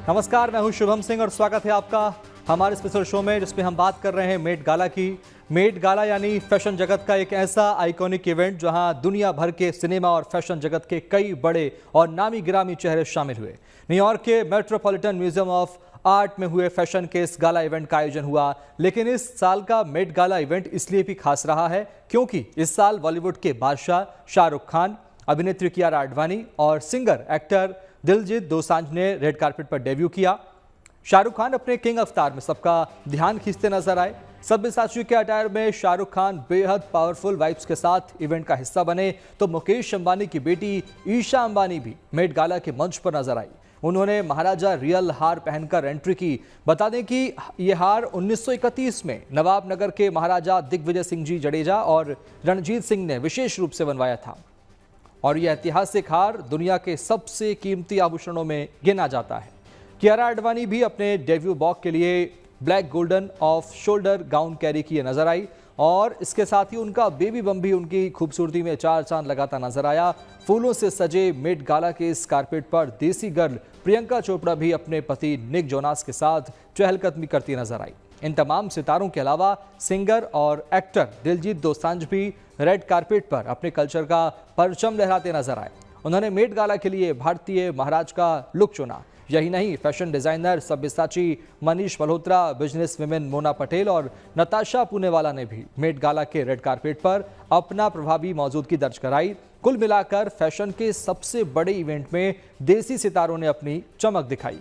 नमस्कार, मैं हूं शुभम सिंह और स्वागत है आपका हमारे स्पेशल शो में, जिसमें हम बात कर रहे हैं मेट गाला की। मेट गाला यानी फैशन जगत का एक ऐसा आइकॉनिक इवेंट जहां दुनिया भर के सिनेमा और फैशन जगत के कई बड़े और नामी गिरामी चेहरे शामिल हुए। न्यूयॉर्क के मेट्रोपॉलिटन म्यूजियम ऑफ आर्ट में हुए फैशन के इस गाला इवेंट का आयोजन हुआ। लेकिन इस साल का मेट गाला इवेंट इसलिए भी खास रहा है क्योंकि इस साल बॉलीवुड के बादशाह शाहरुख खान, अभिनेत्री कियारा आडवाणी और सिंगर एक्टर दिलजीत दोसांझ ने रेड कार्पेट पर डेब्यू किया। शाहरुख खान अपने किंग अवतार में सबका ध्यान खींचते नजर आए। सब्यसाची के अटायर में शाहरुख खान बेहद पावरफुल वाइब्स के साथ इवेंट का हिस्सा बने, तो मुकेश अंबानी की बेटी ईशा अंबानी भी मेट गाला के मंच पर नजर आई। उन्होंने महाराजा रियल हार पहनकर एंट्री की। बता दें कि यह हार 1931 में नवाबनगर के महाराजा दिग्विजय सिंह जी जडेजा और रणजीत सिंह ने विशेष रूप से बनवाया था और यह ऐतिहासिक हार दुनिया के सबसे कीमती आभूषणों में गिना जाता है। कियारा आडवाणी भी अपने डेब्यू वॉक के लिए black golden off shoulder gown carry किए नजर आई और इसके साथ ही उनका बेबी बम भी उनकी खूबसूरती में चार चांद लगाता नजर आया। फूलों से सजे मेट गाला के इस कारपेट पर देसी गर्ल प्रियंका चोपड़ा भी अपने पति निक जोनास के साथ चहलकदमी करती नजर आई। इन तमाम सितारों के अलावा सिंगर और एक्टर दिलजीत दोसांझ भी रेड कारपेट पर अपने कल्चर का परचम लहराते नजर आए। उन्होंने मेट गाला के लिए भारतीय महाराज का लुक चुना। यही नहीं, fashion designer Sabyasachi, Manish Malhotra, business women Mona Patel और नताशा पूनेवाला ने भी मेट गाला के रेड कारपेट पर अपना प्रभावी मौजूदगी दर्ज कराई। कुल मिलाकर फैशन के सबसे बड़े इवेंट में देसी सितारों ने अपनी चमक दिखाई।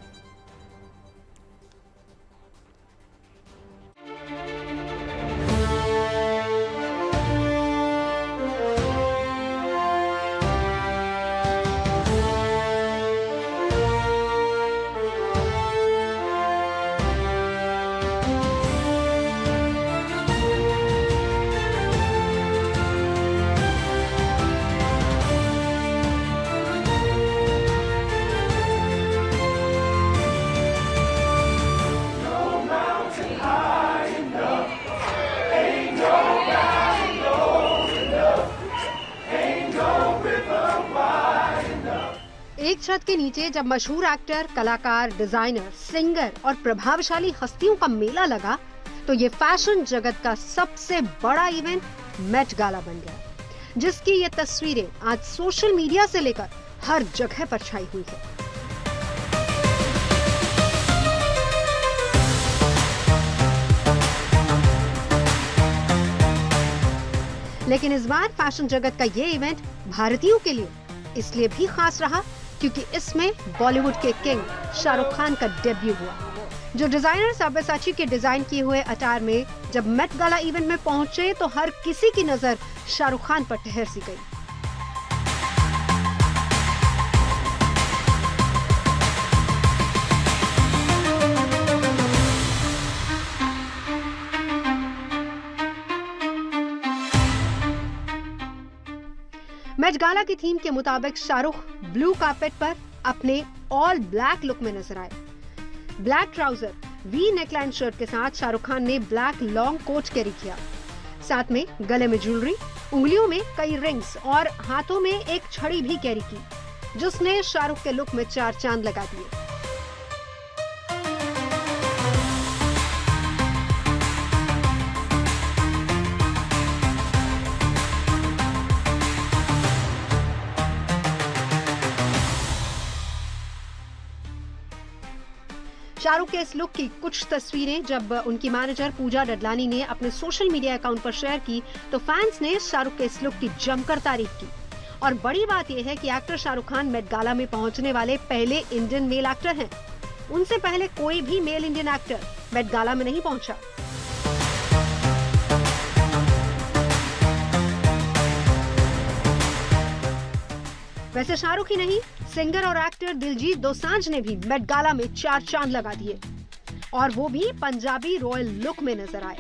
एक छत के नीचे जब मशहूर एक्टर, कलाकार, डिजाइनर, सिंगर और प्रभावशाली हस्तियों का मेला लगा, तो ये फैशन जगत का सबसे बड़ा इवेंट मेट गाला बन गया, जिसकी ये तस्वीरें आज सोशल मीडिया से लेकर हर जगह पर छाई हुई है। लेकिन इस बार फैशन जगत का ये इवेंट भारतीयों के लिए इसलिए भी खास रहा क्योंकि इसमें बॉलीवुड के किंग शाहरुख खान का डेब्यू हुआ। जो डिजाइनर सब्यसाची के डिजाइन किए हुए अटायर में जब मेट गाला इवेंट में पहुंचे, तो हर किसी की नजर शाहरुख खान पर ठहर सी गई। मेट गाला की थीम के मुताबिक शाहरुख ब्लू कार्पेट पर अपने ऑल ब्लैक लुक में नजर आए। Black trouser, we neckline shirt के साथ शाहरुख खान ने ब्लैक लॉन्ग कोट कैरी किया। साथ में गले में ज्वेलरी, उंगलियों में कई रिंग्स और हाथों में एक छड़ी भी कैरी की, जिसने शाहरुख के लुक में चार चांद लगा दिए। शाहरुख के इस लुक की कुछ तस्वीरें जब उनकी मैनेजर पूजा डडलानी ने अपने सोशल मीडिया अकाउंट पर शेयर की, तो फैंस ने शाहरुख के इस लुक की जमकर तारीफ की। और बड़ी बात यह है कि actor Shahrukh Khan Met Gala में पहुंचने वाले पहले इंडियन मेल एक्टर हैं। उनसे पहले कोई भी male Indian actor Met Gala में नहीं पहुंचा। वैसे शाहरुख ही नहीं, सिंगर और एक्टर दिलजीत दोसांझ ने भी मेट गाला में चार चांद लगा दिए और वो भी पंजाबी रॉयल लुक में नजर आए।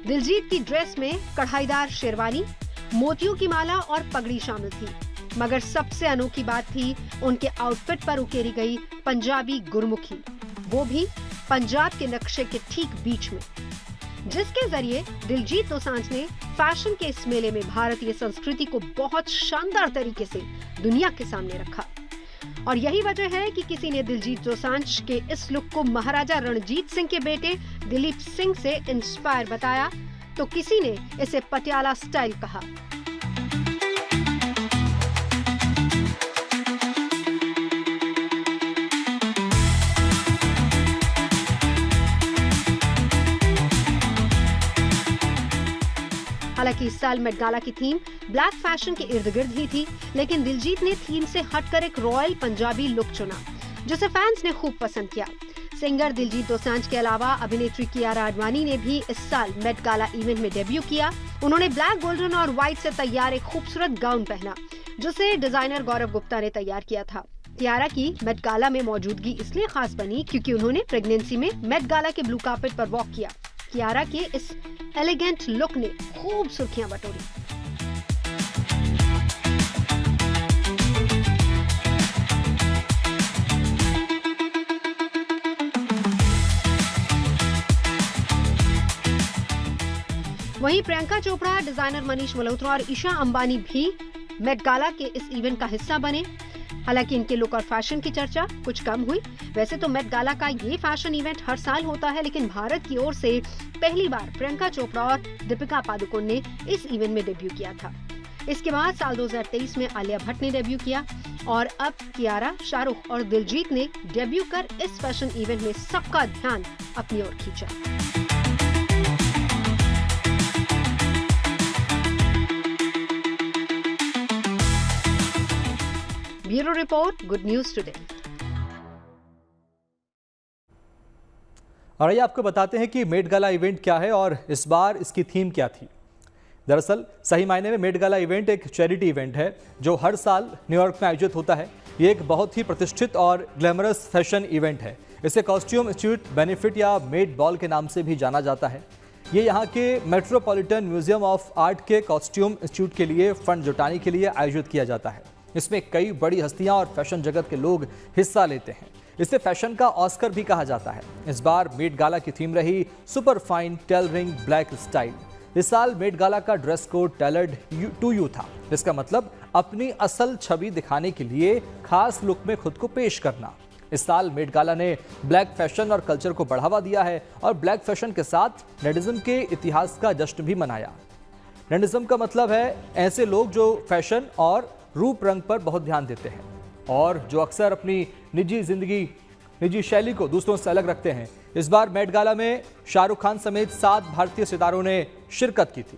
दिलजीत की ड्रेस में कढ़ाईदार शेरवानी, मोतियों की माला और पगड़ी शामिल थी, मगर सबसे अनोखी बात थी उनके आउटफिट पर उकेरी गई पंजाबी गुरमुखी, वो भी पंजाब के नक्शे के ठीक बीच में, जिसके जरिए दिलजीत दोसांझ ने फैशन के इस मेले में भारतीय संस्कृति को बहुत शानदार तरीके से दुनिया के सामने रखा। और यही वजह है कि किसी ने दिलजीत दोसांझ के इस लुक को महाराजा रणजीत सिंह के बेटे दिलीप सिंह से इंस्पायर बताया, तो किसी ने इसे पटियाला स्टाइल कहा। हालांकि इस साल मेट गाला की थीम ब्लैक फैशन के इर्द गिर्द ही थी, लेकिन दिलजीत ने थीम से हटकर एक रॉयल पंजाबी लुक चुना, जिसे फैंस ने खूब पसंद किया। सिंगर दिलजीत दोसांझ के अलावा अभिनेत्री कियारा आडवाणी ने भी इस साल मेट गाला इवेंट में डेब्यू किया। उन्होंने ब्लैक, गोल्डन और व्हाइट से तैयार एक खूबसूरत गाउन पहना, जिसे डिजाइनर गौरव गुप्ता ने तैयार किया था। कियारा की मेट गाला में मौजूदगी इसलिए खास बनी क्योंकि उन्होंने प्रेगनेंसी में मेट गाला के ब्लू कार्पेट पर वॉक किया। कियारा के इस एलिगेंट लुक ने खूब सुर्खियां बटोरी। वहीं प्रियंका चोपड़ा, डिजाइनर मनीष मल्होत्रा और ईशा अंबानी भी मेट गाला के इस इवेंट का हिस्सा बने। हालांकि इनके लुक और फैशन की चर्चा कुछ कम हुई। वैसे तो मेट गाला का ये फैशन इवेंट हर साल होता है, लेकिन भारत की ओर से पहली बार प्रियंका चोपड़ा और दीपिका पादुकोण ने इस इवेंट में डेब्यू किया था। इसके बाद साल 2023 में आलिया भट्ट ने डेब्यू किया और अब कियारा, शाहरुख और दिलजीत ने डेब्यू कर इस फैशन इवेंट में सबका ध्यान अपनी ओर खींचा। Bureau report, good news today. और आइए आपको बताते हैं कि मेट गाला इवेंट क्या है और इस बार इसकी थीम क्या थी। दरअसल सही मायने में मेट गाला इवेंट एक चैरिटी इवेंट है जो हर साल न्यूयॉर्क में आयोजित होता है। ये एक बहुत ही प्रतिष्ठित और ग्लैमरस फैशन इवेंट है। इसे कॉस्ट्यूम इंस्टीट्यूट बेनिफिट या मेट बॉल के नाम से भी जाना जाता है। ये यहाँ के मेट्रोपॉलिटन म्यूजियम ऑफ आर्ट के कॉस्ट्यूम इंस्टीट्यूट के लिए फंड जुटाने के लिए आयोजित किया जाता है। इसमें कई बड़ी हस्तियां और फैशन जगत के लोग हिस्सा लेते हैं। इसे फैशन का ऑस्कर भी कहा जाता है। इस बार मेट गाला की थीम रही super fine tailoring black style. इस साल मेट गाला का dress code tailored to you था। इसका मतलब अपनी असल छवि दिखाने के लिए खास लुक में खुद को पेश करना। इस साल मेट गाला ने ब्लैक फैशन और कल्चर को बढ़ावा दिया है और ब्लैक फैशन के साथ नेडिज्म के इतिहास का जश्न भी मनाया। नेडिज्म का मतलब है ऐसे लोग जो फैशन और रूप रंग पर बहुत ध्यान देते हैं और जो अक्सर अपनी निजी शैली को दूसरों से अलग रखते हैं। इस बार मेट गाला में शाहरुख खान समेत 7 भारतीय सितारों ने शिरकत की थी।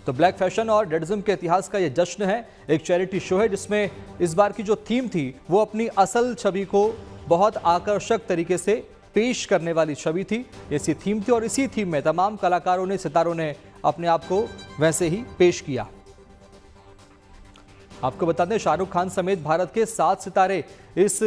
तो ब्लैक फैशन और नेडिज्म के इतिहास का यह जश्न है, एक चैरिटी शो है जिसमें इस बार की जो थीम थी वो अपनी असल छवि को बहुत आकर्षक तरीके से पेश करने वाली छवि थी। ऐसी थीम थी और इसी थीम में तमाम कलाकारों ने, सितारों ने अपने आप को वैसे ही पेश किया। आपको बता दें शाहरुख खान समेत भारत के 7 सितारे इस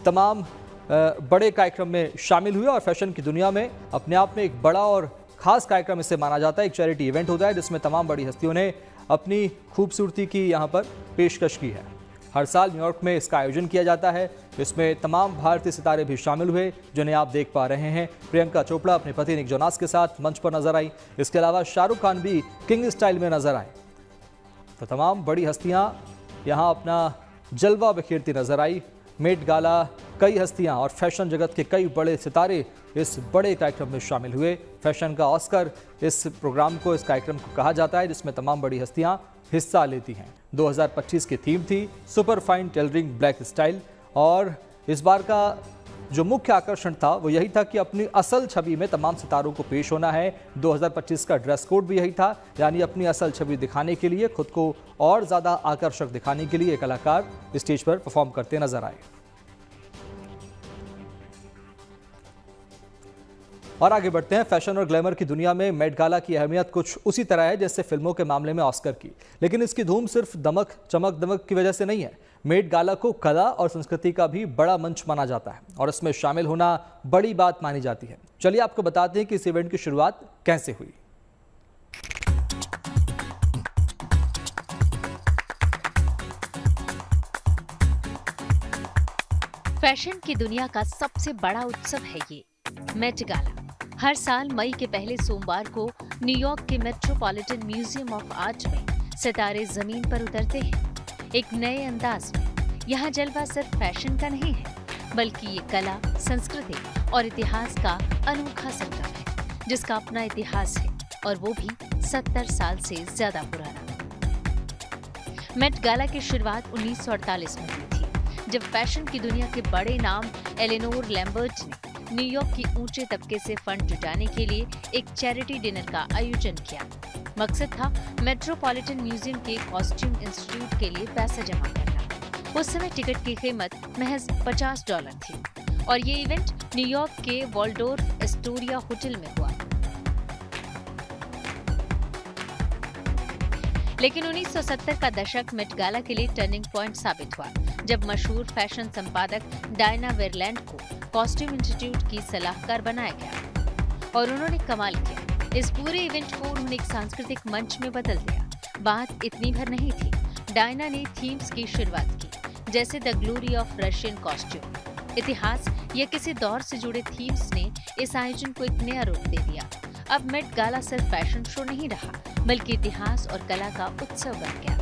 तमाम बड़े कार्यक्रम में शामिल हुए और फैशन की दुनिया में अपने आप में एक बड़ा और खास कार्यक्रम इसे माना जाता है। एक चैरिटी इवेंट होता है जिसमें तमाम बड़ी हस्तियों ने अपनी खूबसूरती की यहाँ पर पेशकश की है। हर साल न्यूयॉर्क में इसका आयोजन किया जाता है। इसमें तमाम भारतीय सितारे भी शामिल हुए जिन्हें आप देख पा रहे हैं। प्रियंका चोपड़ा अपने पति निक जोनास के साथ मंच पर नजर आई। इसके अलावा शाहरुख खान भी किंग स्टाइल में नजर आए। तो तमाम बड़ी हस्तियां यहां अपना जलवा बिखेरती नजर आई। मेट गाला, कई हस्तियां और फैशन जगत के कई बड़े सितारे इस बड़े कार्यक्रम में शामिल हुए। फैशन का ऑस्कर इस प्रोग्राम को, इस कार्यक्रम को कहा जाता है जिसमें तमाम बड़ी हस्तियां हिस्सा लेती हैं। 2025 की थीम थी super fine tailoring black style और इस बार का जो मुख्य आकर्षण था वो यही था कि अपनी असल छवि में तमाम सितारों को पेश होना है। 2025 का ड्रेस कोड भी यही था, यानी अपनी असल छवि दिखाने के लिए, खुद को और ज़्यादा आकर्षक दिखाने के लिए कलाकार स्टेज पर परफॉर्म करते नजर आए। और आगे बढ़ते हैं। फैशन और ग्लैमर की दुनिया में मेट गाला की अहमियत कुछ उसी तरह है जैसे फिल्मों के मामले में ऑस्कर की, लेकिन इसकी धूम सिर्फ चमक दमक की वजह से नहीं है। मेट गाला को कला और संस्कृति का भी बड़ा मंच माना जाता है और इसमें शामिल होना बड़ी बात मानी जाती है। चलिए आपको बताते हैं कि इस इवेंट की शुरुआत कैसे हुई। फैशन की दुनिया का सबसे बड़ा उत्सव है ये मेट गाला। हर साल मई के पहले सोमवार को न्यूयॉर्क के मेट्रोपॉलिटन म्यूजियम ऑफ आर्ट में सितारे जमीन पर उतरते हैं। एक नए अंदाज में। यहाँ जलवा सिर्फ फैशन का नहीं है, बल्कि ये कला, संस्कृति और इतिहास का अनोखा संगम है, जिसका अपना इतिहास है और वो भी 70 साल से ज्यादा पुराना। मेट गाला की शुरुआत 1948 में हुई थी, जब फैशन की दुनिया के बड़े नाम एलेनोर लैम्बर्ट ने न्यूयॉर्क की ऊंचे तबके से फंड जुटाने के लिए एक चैरिटी डिनर का आयोजन किया। मकसद था मेट्रोपॉलिटन म्यूजियम के कॉस्ट्यूम इंस्टीट्यूट के लिए पैसा जमा करना। उस समय टिकट की कीमत महज $50 थी और ये इवेंट न्यूयॉर्क के वॉल्डोर्फ एस्टोरिया होटल में हुआ। लेकिन 1970 का दशक मेट गाला के लिए टर्निंग पॉइंट साबित हुआ, जब मशहूर फैशन संपादक डायना वेरलैंड को कॉस्ट्यूम इंस्टीट्यूट की सलाहकार बनाया गया और उन्होंने कमाल किया। इस पूरे इवेंट को उन्होंने एक सांस्कृतिक मंच में बदल दिया। बात इतनी भर नहीं थी, डायना ने थीम्स की शुरुआत की, जैसे the glory of Russian costume. इतिहास या किसी दौर से जुड़े थीम्स ने इस आयोजन को एक नया रूप दे दिया। अब मेट गाला सिर्फ फैशन शो नहीं रहा, बल्कि इतिहास और कला का उत्सव बन गया।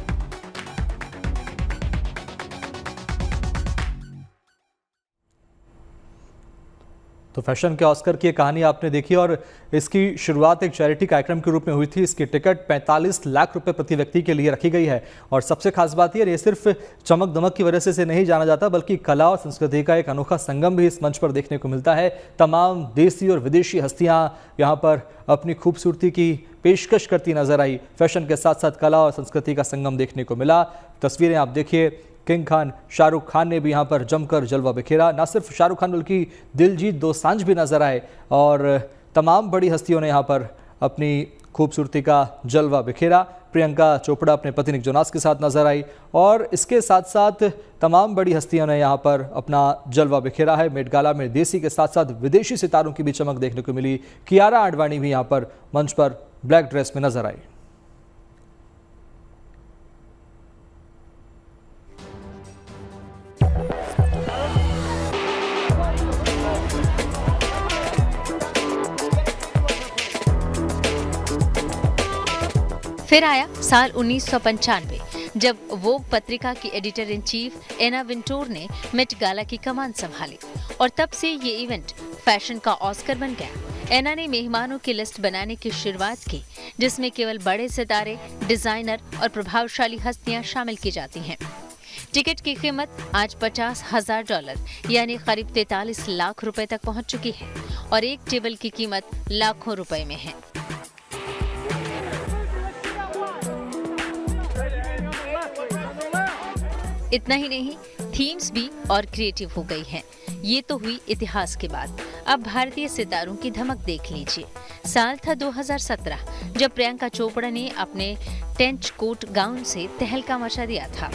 तो फैशन के ऑस्कर की कहानी आपने देखी और इसकी शुरुआत एक चैरिटी कार्यक्रम के रूप में हुई थी। इसकी टिकट 45 लाख रुपए प्रति व्यक्ति के लिए रखी गई है और सबसे खास बात ये सिर्फ चमक दमक की वजह से नहीं जाना जाता, बल्कि कला और संस्कृति का एक अनोखा संगम भी इस मंच पर देखने को मिलता है। तमाम देसी और विदेशी हस्तियां यहाँ पर अपनी खूबसूरती की पेशकश करती नजर आई। फैशन के साथ साथ कला और संस्कृति का संगम देखने को मिला। तस्वीरें आप देखिए, किंग खान शाहरुख खान ने भी यहाँ पर जमकर जलवा बिखेरा। न सिर्फ शाहरुख खान बल्कि दिलजीत दोसांझ भी नजर आए और तमाम बड़ी हस्तियों ने यहाँ पर अपनी खूबसूरती का जलवा बिखेरा। प्रियंका चोपड़ा अपने पति निक जोनास के साथ नजर आई और इसके साथ साथ तमाम बड़ी हस्तियों ने यहाँ पर अपना जलवा बिखेरा है। मेट गाला में देसी के साथ साथ विदेशी सितारों की भी चमक देखने को मिली। कियारा आडवाणी भी यहाँ पर मंच पर ब्लैक ड्रेस में नजर आई। फिर आया साल 1995, जब वोग पत्रिका की एडिटर इन चीफ एना विंटोर ने मेट गाला की कमान संभाली और तब से ये इवेंट फैशन का ऑस्कर बन गया। एना ने मेहमानों की लिस्ट बनाने की शुरुआत की, जिसमें केवल बड़े सितारे, डिजाइनर और प्रभावशाली हस्तियां शामिल की जाती हैं। टिकट की कीमत आज $50,000 यानी करीब 43 लाख रुपए तक पहुंच चुकी है और एक टेबल की कीमत लाखों रुपए में है। इतना ही नहीं, थीम्स भी और क्रिएटिव हो गई हैं। ये तो हुई इतिहास की बात। अब भारतीय सितारों की धमक देख लीजिए। साल था 2017, जब प्रियंका चोपड़ा ने अपने टेंच कोट गाउन से तहलका मचा दिया था।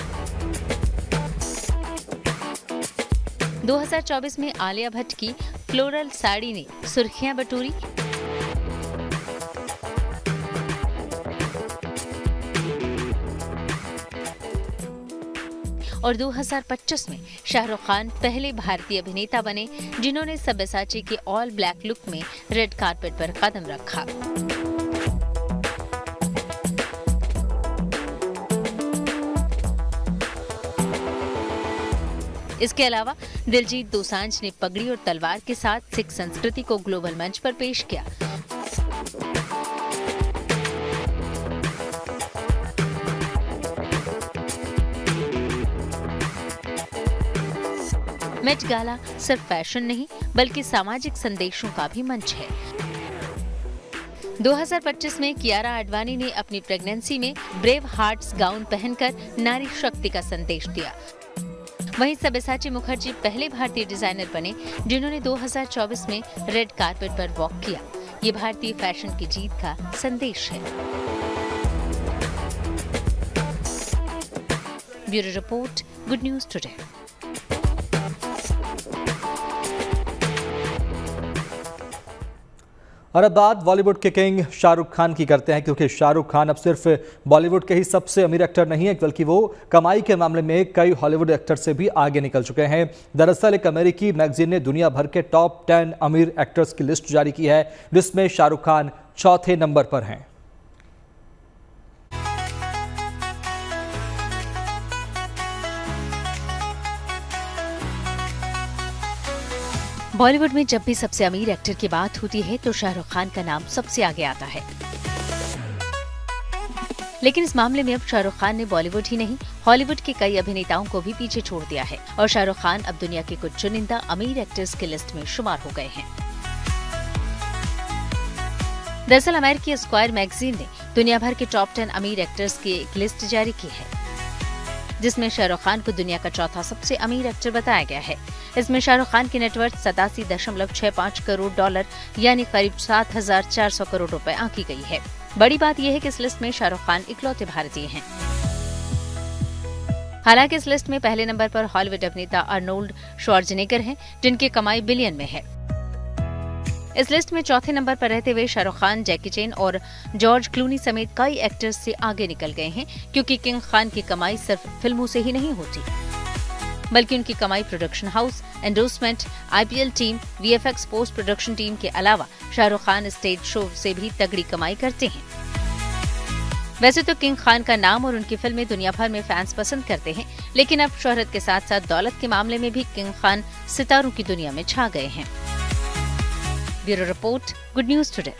2024 में आलिया भट्ट की फ्लोरल साड़ी ने सुर्खियां बटोरी। और 2025 में शाहरुख खान पहले भारतीय अभिनेता बने जिन्होंने सब्यसाची के ऑल ब्लैक लुक में रेड कार्पेट पर कदम रखा। इसके अलावा दिलजीत दोसांझ ने पगड़ी और तलवार के साथ सिख संस्कृति को ग्लोबल मंच पर पेश किया। मेट गाला सिर्फ फैशन नहीं, बल्कि सामाजिक संदेशों का भी मंच है। 2025 में कियारा आडवाणी ने अपनी प्रेगनेंसी में ब्रेव हार्ट्स गाउन पहनकर नारी शक्ति का संदेश दिया। वहीं सब्यसाची मुखर्जी पहले भारतीय डिजाइनर बने जिन्होंने 2024 में रेड कार्पेट पर वॉक किया। ये भारतीय फैशन की जीत का संदेश है। Bureau report, good news today. और अब बात बॉलीवुड के किंग शाहरुख खान की करते हैं, क्योंकि शाहरुख खान अब सिर्फ बॉलीवुड के ही सबसे अमीर एक्टर नहीं है, बल्कि वो कमाई के मामले में कई हॉलीवुड एक्टर से भी आगे निकल चुके हैं। दरअसल एक अमेरिकी मैगजीन ने दुनिया भर के टॉप 10 अमीर एक्टर्स की लिस्ट जारी की है, जिसमें शाहरुख खान चौथे नंबर पर हैं। बॉलीवुड में जब भी सबसे अमीर एक्टर की बात होती है तो शाहरुख खान का नाम सबसे आगे आता है। लेकिन इस मामले में अब शाहरुख खान ने बॉलीवुड ही नहीं हॉलीवुड के कई अभिनेताओं को भी पीछे छोड़ दिया है और शाहरुख खान अब दुनिया के कुछ चुनिंदा अमीर एक्टर्स की लिस्ट में शुमार हो गए हैं। दरअसल अमेरिकी स्क्वायर मैगजीन ने दुनिया भर के टॉप 10 अमीर एक्टर्स की एक लिस्ट जारी की है, जिसमें शाहरुख खान को दुनिया का चौथा सबसे अमीर एक्टर बताया गया है। इसमें शाहरुख खान की नेटवर्थ 87.65 करोड़ डॉलर यानी करीब 7,400 करोड़ रुपए आंकी गई है। बड़ी बात यह है कि इस लिस्ट में शाहरुख खान इकलौते भारतीय हैं। हालांकि इस लिस्ट में पहले नंबर पर हॉलीवुड अभिनेता अर्नोल्ड श्वार्ज़नेगर हैं, जिनकी कमाई बिलियन में है। इस लिस्ट में चौथे नंबर पर रहते हुए शाहरुख खान, जैकी चैन और जॉर्ज क्लूनी समेत कई एक्टर्स से आगे निकल गए हैं, क्योंकि किंग खान की कमाई सिर्फ फिल्मों से ही नहीं होती, बल्कि उनकी कमाई production house, endorsement, IPL team, VFX post production team के अलावा शाहरुख खान स्टेज शो से भी तगड़ी कमाई करते हैं। वैसे तो किंग खान का नाम और उनकी फिल्में दुनिया भर में फैंस पसंद करते हैं, लेकिन अब शोहरत के साथ साथ दौलत के मामले में भी किंग खान सितारों की दुनिया में छा गए हैं। Bureau report, good news today.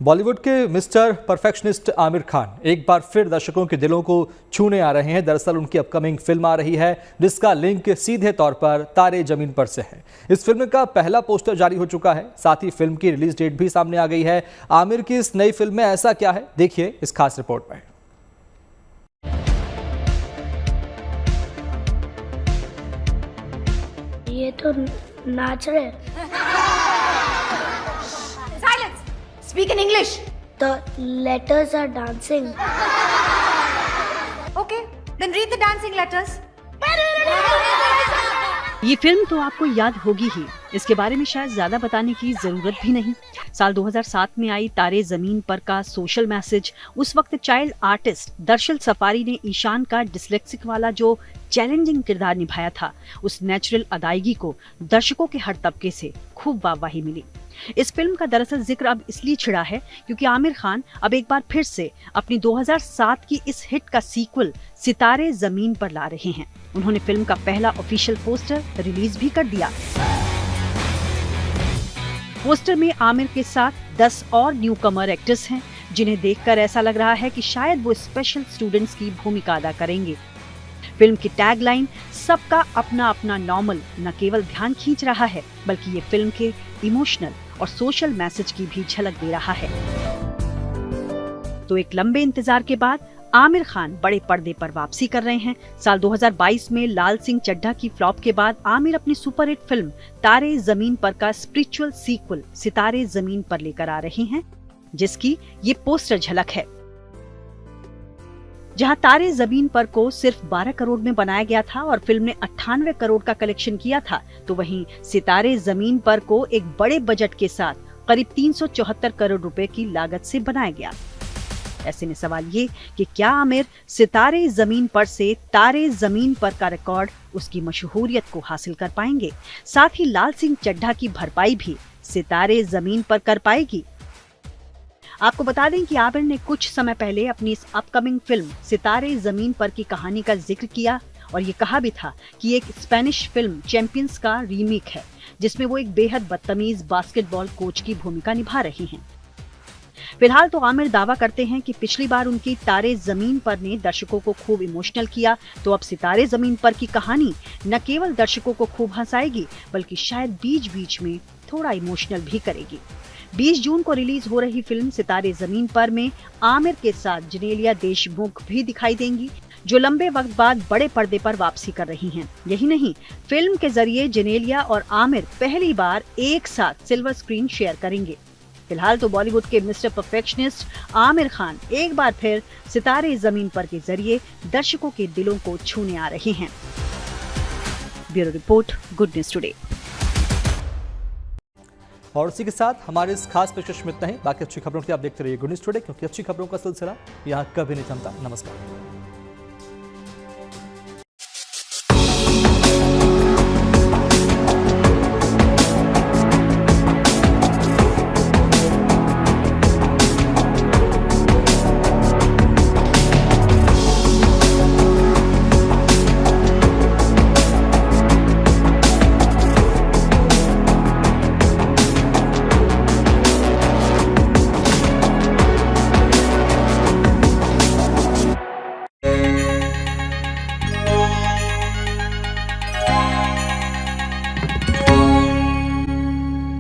Bollywood के मिस्टर परफेक्शनिस्ट आमिर खान एक बार फिर दर्शकों के दिलों को छूने आ रहे हैं। दरअसल उनकी अपकमिंग फिल्म आ रही है, जिसका लिंक सीधे तौर पर तारे जमीन पर से है। इस फिल्म का पहला पोस्टर जारी हो चुका है, साथ ही फिल्म की रिलीज डेट भी सामने आ गई है। आमिर की इस नई फिल्म में ऐसा क्या है, देखिए इस खास रिपोर्ट में। ये तो नाच रहे। Silence! Speak in English. The letters are dancing. Okay, then read the dancing letters. ये फिल्म तो आपको याद होगी ही, इसके बारे में शायद ज्यादा बताने की जरूरत भी नहीं। साल 2007 में आई तारे जमीन पर का सोशल मैसेज, उस वक्त चाइल्ड आर्टिस्ट दर्शल सफारी ने ईशान का डिस्लेक्सिक वाला जो चैलेंजिंग किरदार निभाया था, उस नेचुरल अदायगी को दर्शकों के हर तबके से खूब वाहवाही मिली। इस फिल्म का दरअसल जिक्र अब इसलिए छिड़ा है क्योंकि आमिर खान अब एक बार फिर से अपनी 2007 की इस हिट का सीक्वल सितारे जमीन पर ला रहे हैं। उन्होंने फिल्म का पहला ऑफिशियल पोस्टर रिलीज भी कर दिया। पोस्टर में आमिर के साथ 10 और न्यू कमर एक्टर्स हैं, जिन्हें देखकर ऐसा लग रहा है कि शायद वो स्पेशल स्टूडेंट्स की भूमिका अदा करेंगे। फिल्म की टैगलाइन सबका अपना अपना नॉर्मल न केवल ध्यान खींच रहा है, बल्कि ये फिल्म के इमोशनल और सोशल मैसेज की भी झलक दे रहा है। तो एक लंबे इंतजार के बाद आमिर खान बड़े पर्दे पर वापसी कर रहे हैं। साल 2022 में लाल सिंह चड्ढा की फ्लॉप के बाद आमिर अपनी सुपरहिट फिल्म तारे जमीन पर का स्पिरिचुअल सीक्वल सितारे जमीन पर लेकर आ रहे हैं, जिसकी ये पोस्टर झलक है। जहां तारे जमीन पर को सिर्फ 12 करोड़ में बनाया गया था और फिल्म ने 98 करोड़ का कलेक्शन किया था, तो वहीं सितारे जमीन पर को एक बड़े बजट के साथ करीब 374 करोड़ रुपए की लागत से बनाया गया। ऐसे में सवाल ये कि क्या आमिर सितारे जमीन पर से तारे जमीन पर का रिकॉर्ड उसकी मशहूरियत को हासिल कर पाएंगे, साथ ही लाल सिंह चड्ढा की भरपाई भी सितारे जमीन पर कर पाएगी। आपको बता दें कि आमिर ने कुछ समय पहले अपनी इस अपकमिंग फिल्म सितारे जमीन पर की कहानी का जिक्र किया और ये कहा भी था कि एक स्पेनिश फिल्म चैंपियंस का रीमेक है, जिसमें वो एक बेहद बदतमीज बास्केटबॉल कोच की भूमिका निभा रही हैं। फिलहाल तो आमिर दावा करते हैं कि पिछली बार उनकी तारे जमीन पर ने दर्शकों को खूब इमोशनल किया, तो अब सितारे जमीन पर की कहानी न केवल दर्शकों को खूब हंसाएगी, बल्कि शायद बीच बीच में थोड़ा इमोशनल भी करेगी। 20 जून को रिलीज हो रही फिल्म सितारे जमीन पर में आमिर के साथ जेनेलिया देशमुख भी दिखाई देंगी, जो लंबे वक्त बाद बड़े पर्दे पर वापसी कर रही हैं। यही नहीं, फिल्म के जरिए जेनेलिया और आमिर पहली बार एक साथ सिल्वर स्क्रीन शेयर करेंगे। फिलहाल तो बॉलीवुड के मिस्टर परफेक्शनिस्ट आमिर खान एक बार फिर सितारे जमीन पर के जरिए दर्शकों के दिलों को छूने आ रहे हैं। Bureau report, good news today. और इसी के साथ हमारे इस खास पेशकश में इतना ही। बाकी अच्छी खबरों के लिए आप देखते रहिए गुड न्यूज टुडे, क्योंकि अच्छी खबरों का सिलसिला यहाँ कभी नहीं थमता। नमस्कार।